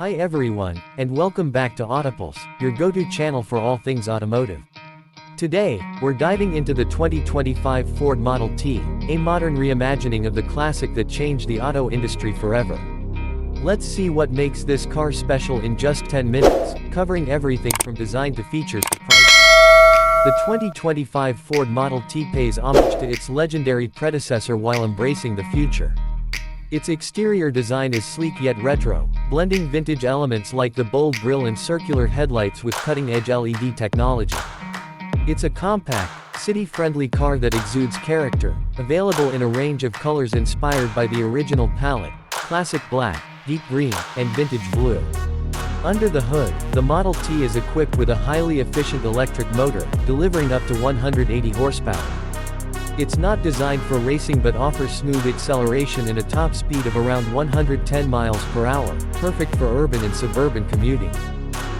Hi everyone, and welcome back to Autopulse, your go-to channel for all things automotive. Today, we're diving into the 2025 Ford Model T, a modern reimagining of the classic that changed the auto industry forever. Let's see what makes this car special in just 10 minutes, covering everything from design to features to price. The 2025 Ford Model T pays homage to its legendary predecessor while embracing the future. Its exterior design is sleek yet retro, blending vintage elements like the bold grille and circular headlights with cutting-edge LED technology. It's a compact, city-friendly car that exudes character, available in a range of colors inspired by the original palette: classic black, deep green, and vintage blue. Under the hood, the Model T is equipped with a highly efficient electric motor, delivering up to 180 horsepower. It's not designed for racing but offers smooth acceleration and a top speed of around 110 miles per hour, perfect for urban and suburban commuting.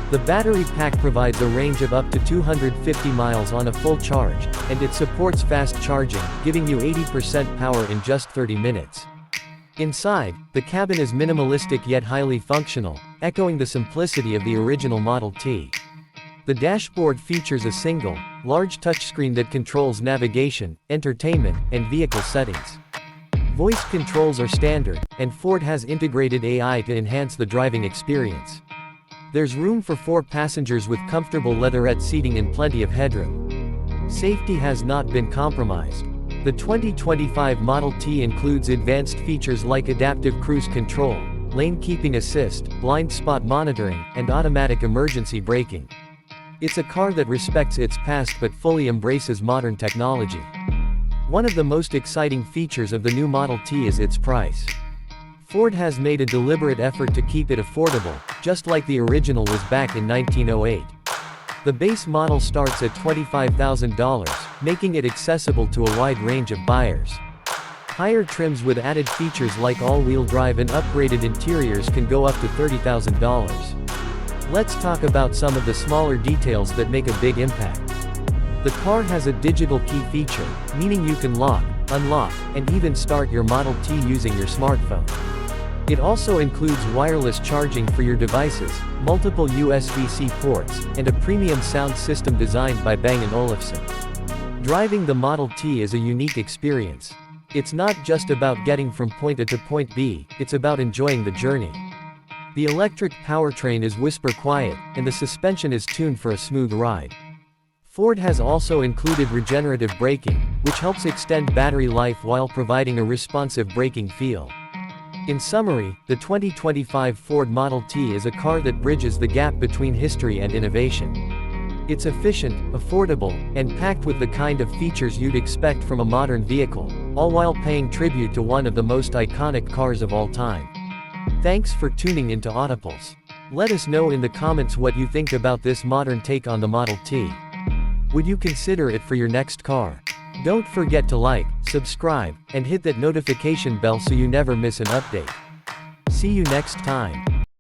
The battery pack provides a range of up to 250 miles on a full charge, and it supports fast charging, giving you 80% power in just 30 minutes. Inside, the cabin is minimalistic yet highly functional, echoing the simplicity of the original Model T. The dashboard features a single, large touchscreen that controls navigation, entertainment, and vehicle settings. Voice controls are standard, and Ford has integrated AI to enhance the driving experience. There's room for 4 passengers with comfortable leatherette seating and plenty of headroom. Safety has not been compromised. The 2025 Model T includes advanced features like adaptive cruise control, lane keeping assist, blind spot monitoring, and automatic emergency braking. It's a car that respects its past but fully embraces modern technology. One of the most exciting features of the new Model T is its price. Ford has made a deliberate effort to keep it affordable, just like the original was back in 1908. The base model starts at $25,000, making it accessible to a wide range of buyers. Higher trims with added features like all-wheel drive and upgraded interiors can go up to $30,000. Let's talk about some of the smaller details that make a big impact. The car has a digital key feature, meaning you can lock, unlock, and even start your Model T using your smartphone. It also includes wireless charging for your devices, multiple USB-C ports, and a premium sound system designed by Bang & Olufsen. Driving the Model T is a unique experience. It's not just about getting from point A to point B, it's about enjoying the journey. The electric powertrain is whisper quiet, and the suspension is tuned for a smooth ride. Ford has also included regenerative braking, which helps extend battery life while providing a responsive braking feel. In summary, the 2025 Ford Model T is a car that bridges the gap between history and innovation. It's efficient, affordable, and packed with the kind of features you'd expect from a modern vehicle, all while paying tribute to one of the most iconic cars of all time. Thanks for tuning into Autopulse. Let us know in the comments what you think about this modern take on the Model T. Would you consider it for your next car? Don't forget to like, subscribe, and hit that notification bell so you never miss an update. See you next time.